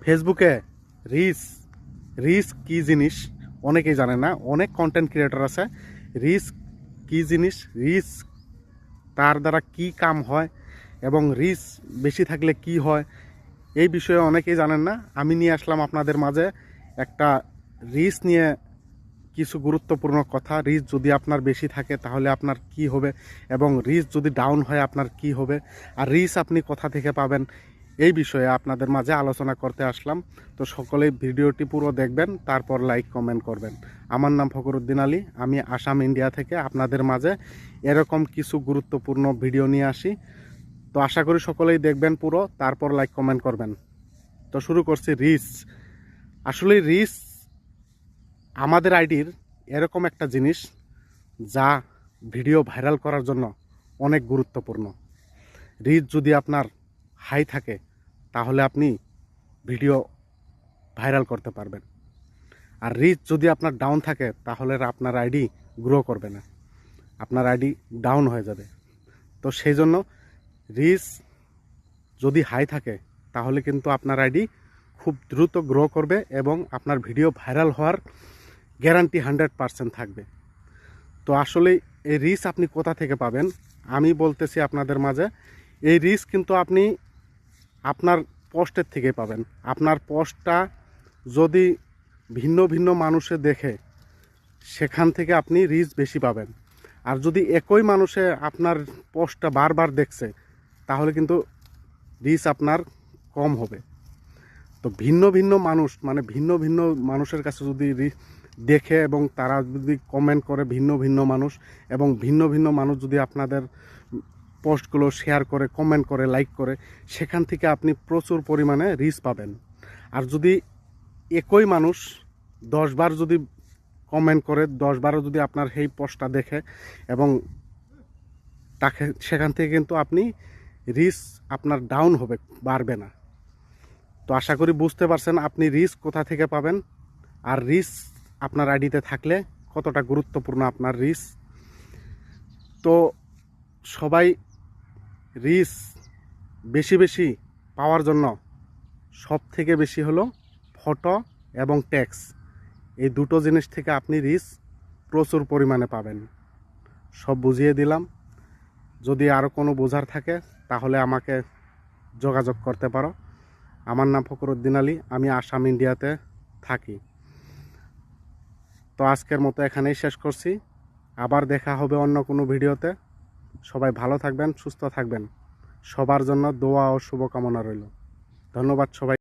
ফেসবুকে reels reels কী জিনিস অনেকেই জানে না। অনেক কন্টেন্ট ক্রিয়েটর আছে। রিলস কী জিনিস, রিলস তার দ্বারা কি কাম হয় এবং রিলস বেশি থাকলে কি হয়, এই বিষয়ে অনেকেই জানেন না। আমি নিয়ে আসলাম আপনাদের মাঝে একটা রিলস নিয়ে কিছু গুরুত্বপূর্ণ কথা। রিস্ক যদি আপনার বেশি থাকে তাহলে আপনার কি হবে, এবং রিস্ক যদি ডাউন হয় আপনার কি হবে, আর রিস্ক আপনি কোথা থেকে পাবেন, এই বিষয়ে আপনাদের মাঝে আলোচনা করতে আসলাম। তো সকলেই ভিডিওটি পুরো দেখবেন, তারপর লাইক কমেন্ট করবেন। আমার নাম ফখরুদ্দিন আলী, আমি আসাম ইন্ডিয়া থেকে আপনাদের মাঝে এরকম কিছু গুরুত্বপূর্ণ ভিডিও নিয়ে আসি। তো আশা করি সকলেই দেখবেন পুরো, তারপর লাইক কমেন্ট করবেন। তো শুরু করছি। রিস্ক, আসলে রিস্ক আমাদের আইডির এরকম একটা জিনিস যা ভিডিও ভাইরাল করার জন্য অনেক গুরুত্বপূর্ণ। রিচ যদি আপনার হাই থাকে তাহলে আপনি ভিডিও ভাইরাল করতে পারবেন, আর রিচ যদি আপনার ডাউন থাকে তাহলে আপনার আইডি গ্রো করবে না, আপনার আইডি ডাউন হয়ে যাবে। তো সেই জন্য রিচ যদি হাই থাকে তাহলে কিন্তু আপনার আইডি খুব দ্রুত গ্রো করবে এবং আপনার ভিডিও ভাইরাল হওয়ার গ্যারান্টি 100% থাকবে। তো আসলে এই রিস্ক আপনি কোথা থেকে পাবেন আমি বলতেছি আপনাদের মাঝে। এই রিস্ক কিন্তু আপনি আপনার পোস্টের থেকে পাবেন। আপনার পোস্টটা যদি ভিন্ন ভিন্ন মানুষে দেখে সেখান থেকে আপনি রিস্ক বেশি পাবেন। আর যদি একই মানুষে আপনার পোস্টটা বারবার দেখছে তাহলে কিন্তু রিস্ক আপনার কম হবে। তো ভিন্ন ভিন্ন মানুষ, মানে ভিন্ন ভিন্ন মানুষের কাছে যদি দেখে এবং তারা যদি কমেন্ট করে, ভিন্ন ভিন্ন মানুষ, এবং ভিন্ন ভিন্ন মানুষ যদি আপনাদের পোস্টগুলো শেয়ার করে, কমেন্ট করে, লাইক করে, সেখান থেকে আপনি প্রচুর পরিমাণে রিচ পাবেন। আর যদি একই মানুষ 10 বার যদি কমেন্ট করে, 10 বারও যদি আপনার সেই পোস্টটা দেখে এবং তাকে, সেখান থেকে কিন্তু আপনি রিচ আপনার ডাউন হবে, বাড়বে না। তো আশা করি বুঝতে পারছেন আপনি রিস্ক কোথা থেকে পাবেন, আর রিস্ক আপনার আইডিতে থাকলে কতটা গুরুত্বপূর্ণ আপনার রিস্ক। তো সবাই রিস্ক বেশি বেশি পাওয়ার জন্য সব থেকে বেশি হলো ফটো এবং টেক্সট, এই দুটো জিনিস থেকে আপনি রিস্ক প্রচুর পরিমাণে পাবেন। সব বুঝিয়ে দিলাম। যদি আরও কোনো বোঝার থাকে তাহলে আমাকে যোগাযোগ করতে পারো। আমার নাম ফখরুদ্দিন আলী, আমি আসাম ইন্ডিয়াতে থাকি। তো আজকের মতো এখানেই শেষ করছি। আবার দেখা হবে অন্য কোনো ভিডিওতে। সবাই ভালো থাকবেন, সুস্থ থাকবেন। সবার জন্য দোয়া ও শুভকামনা রইল। ধন্যবাদ সবাই।